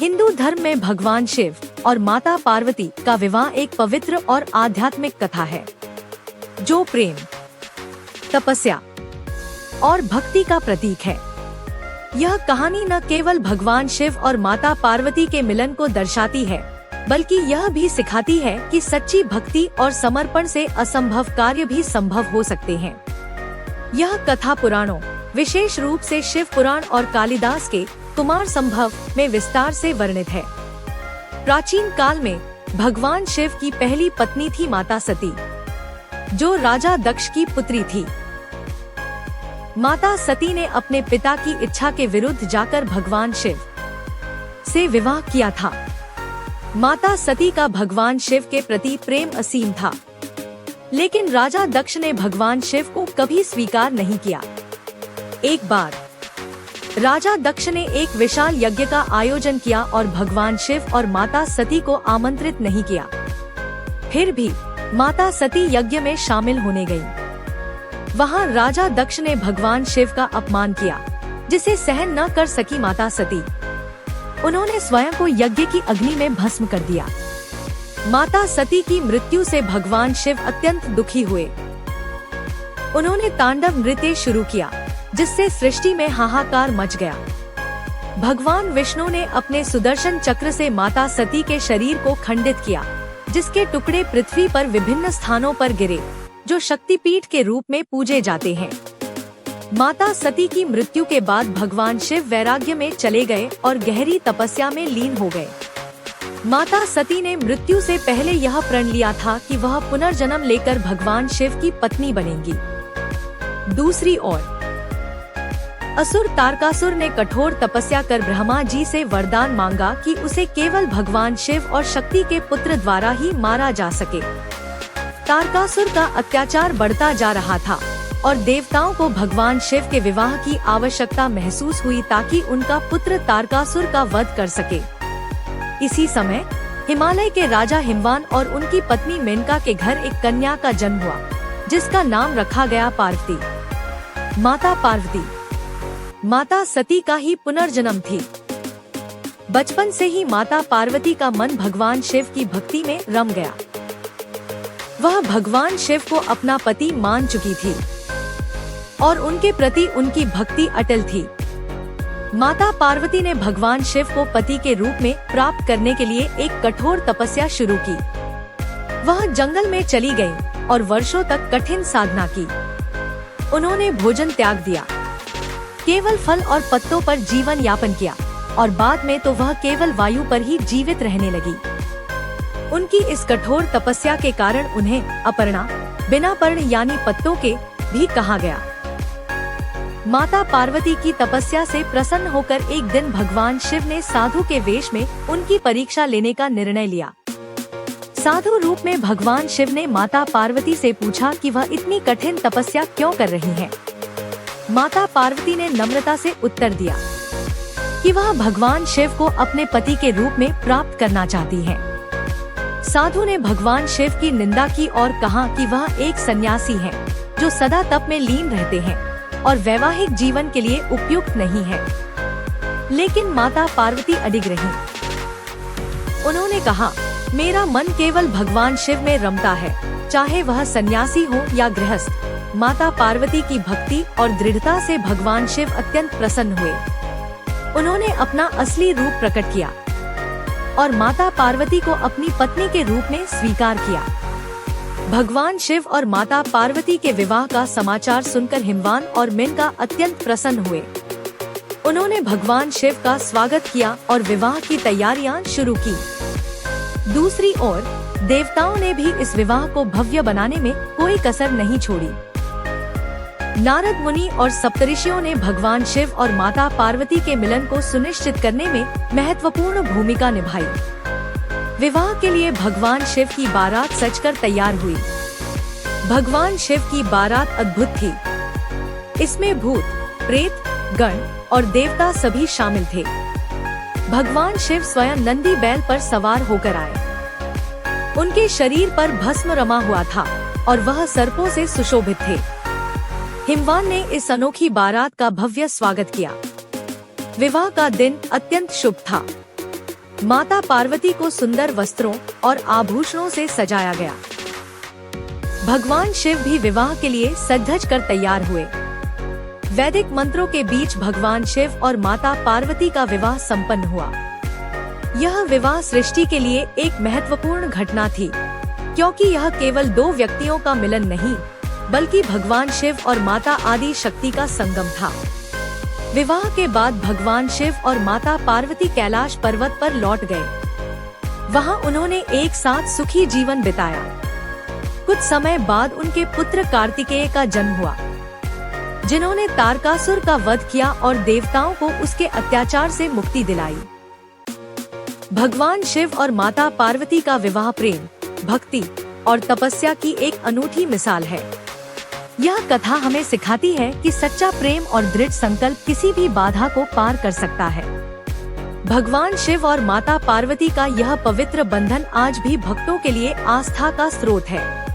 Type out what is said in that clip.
हिंदू धर्म में भगवान शिव और माता पार्वती का विवाह एक पवित्र और आध्यात्मिक कथा है, जो प्रेम, तपस्या और भक्ति का प्रतीक है। यह कहानी न केवल भगवान शिव और माता पार्वती के मिलन को दर्शाती है, बल्कि यह भी सिखाती है कि सच्ची भक्ति और समर्पण से असंभव कार्य भी संभव हो सकते हैं। यह कथा पुराणों, विशेष रूप से शिव पुराण और कालिदास के कुमार संभव में विस्तार से वर्णित है। प्राचीन काल में भगवान शिव की पहली पत्नी थी माता सती, जो राजा दक्ष की पुत्री थी। माता सती ने अपने पिता की इच्छा के विरुद्ध जाकर भगवान शिव से विवाह किया था। माता सती का भगवान शिव के प्रति प्रेम असीम था, लेकिन राजा दक्ष ने भगवान शिव को कभी स्वीकार नहीं किया। एक बार राजा दक्ष ने एक विशाल यज्ञ का आयोजन किया और भगवान शिव और माता सती को आमंत्रित नहीं किया। फिर भी माता सती यज्ञ में शामिल होने गयी। वहाँ राजा दक्ष ने भगवान शिव का अपमान किया, जिसे सहन न कर सकी माता सती। उन्होंने स्वयं को यज्ञ की अग्नि में भस्म कर दिया। माता सती की मृत्यु से भगवान शिव अत्यंत दुखी हुए। उन्होंने तांडव नृत्य शुरू किया, जिससे सृष्टि में हाहाकार मच गया। भगवान विष्णु ने अपने सुदर्शन चक्र से माता सती के शरीर को खंडित किया, जिसके टुकड़े पृथ्वी पर विभिन्न स्थानों पर गिरे, जो शक्तिपीठ के रूप में पूजे जाते हैं। माता सती की मृत्यु के बाद भगवान शिव वैराग्य में चले गए और गहरी तपस्या में लीन हो गए। माता सती ने मृत्यु से पहले यह प्रण लिया था कि वह पुनर्जन्म लेकर भगवान शिव की पत्नी बनेंगी। दूसरी ओर असुर तारकासुर ने कठोर तपस्या कर ब्रह्मा जी से वरदान मांगा कि उसे केवल भगवान शिव और शक्ति के पुत्र द्वारा ही मारा जा सके। तारकासुर का अत्याचार बढ़ता जा रहा था और देवताओं को भगवान शिव के विवाह की आवश्यकता महसूस हुई ताकि उनका पुत्र तारकासुर का वध कर सके। इसी समय हिमालय के राजा हिमवान और उनकी पत्नी मेनका के घर एक कन्या का जन्म हुआ, जिसका नाम रखा गया पार्वती। माता पार्वती माता सती का ही पुनर्जन्म थी। बचपन से ही माता पार्वती का मन भगवान शिव की भक्ति में रम गया। वह भगवान शिव को अपना पति मान चुकी थी और उनके प्रति उनकी भक्ति अटल थी। माता पार्वती ने भगवान शिव को पति के रूप में प्राप्त करने के लिए एक कठोर तपस्या शुरू की। वह जंगल में चली गई और वर्षों तक कठिन साधना की। उन्होंने भोजन त्याग दिया, केवल फल और पत्तों पर जीवन यापन किया और बाद में तो वह केवल वायु पर ही जीवित रहने लगी। उनकी इस कठोर तपस्या के कारण उन्हें अपर्णा, बिना पर्ण यानी पत्तों के भी कहा गया। माता पार्वती की तपस्या से प्रसन्न होकर एक दिन भगवान शिव ने साधु के वेश में उनकी परीक्षा लेने का निर्णय लिया। साधु रूप में भगवान शिव ने माता पार्वती से पूछा कि वह इतनी कठिन तपस्या क्यों कर रही हैं। माता पार्वती ने नम्रता से उत्तर दिया कि वह भगवान शिव को अपने पति के रूप में प्राप्त करना चाहती हैं। साधु ने भगवान शिव की निंदा की और कहा कि वह एक सन्यासी हैं, जो सदा तप में लीन रहते हैं और वैवाहिक जीवन के लिए उपयुक्त नहीं है। लेकिन माता पार्वती अडिग रहीं। उन्होंने कहा, मेरा मन केवल भगवान शिव में रमता है, चाहे वह सन्यासी हो या गृहस्थ। माता पार्वती की भक्ति और दृढ़ता से भगवान शिव अत्यंत प्रसन्न हुए। उन्होंने अपना असली रूप प्रकट किया और माता पार्वती को अपनी पत्नी के रूप में स्वीकार किया। भगवान शिव और माता पार्वती के विवाह का समाचार सुनकर हिमवान और मेनका अत्यंत प्रसन्न हुए। उन्होंने भगवान शिव का स्वागत किया और विवाह की तैयारियां शुरू की। दूसरी ओर देवताओं ने भी इस विवाह को भव्य बनाने में कोई कसर नहीं छोड़ी। नारद मुनि और सप्तऋषियों ने भगवान शिव और माता पार्वती के मिलन को सुनिश्चित करने में महत्वपूर्ण भूमिका निभाई। विवाह के लिए भगवान शिव की बारात सजकर तैयार हुई। भगवान शिव की बारात अद्भुत थी। इसमें भूत, प्रेत, गण और देवता सभी शामिल थे। भगवान शिव स्वयं नंदी बैल पर सवार होकर आए। उनके शरीर पर भस्म रमा हुआ था और वह सर्पों से सुशोभित थे। हिमवान ने इस अनोखी बारात का भव्य स्वागत किया। विवाह का दिन अत्यंत शुभ था। माता पार्वती को सुंदर वस्त्रों और आभूषणों से सजाया गया। भगवान शिव भी विवाह के लिए सज-धज कर तैयार हुए। वैदिक मंत्रों के बीच भगवान शिव और माता पार्वती का विवाह संपन्न हुआ। यह विवाह सृष्टि के लिए एक महत्वपूर्ण घटना थी, क्योंकि यह केवल दो व्यक्तियों का मिलन नहीं, बल्कि भगवान शिव और माता आदि शक्ति का संगम था। विवाह के बाद भगवान शिव और माता पार्वती कैलाश पर्वत पर लौट गए। वहां उन्होंने एक साथ सुखी जीवन बिताया। कुछ समय बाद उनके पुत्र कार्तिकेय का जन्म हुआ, जिन्होंने तारकासुर का वध किया और देवताओं को उसके अत्याचार से मुक्ति दिलाई। भगवान शिव और माता पार्वती का विवाह प्रेम, भक्ति और तपस्या की एक अनूठी मिसाल है। यह कथा हमें सिखाती है कि सच्चा प्रेम और दृढ़ संकल्प किसी भी बाधा को पार कर सकता है। भगवान शिव और माता पार्वती का यह पवित्र बंधन आज भी भक्तों के लिए आस्था का स्रोत है।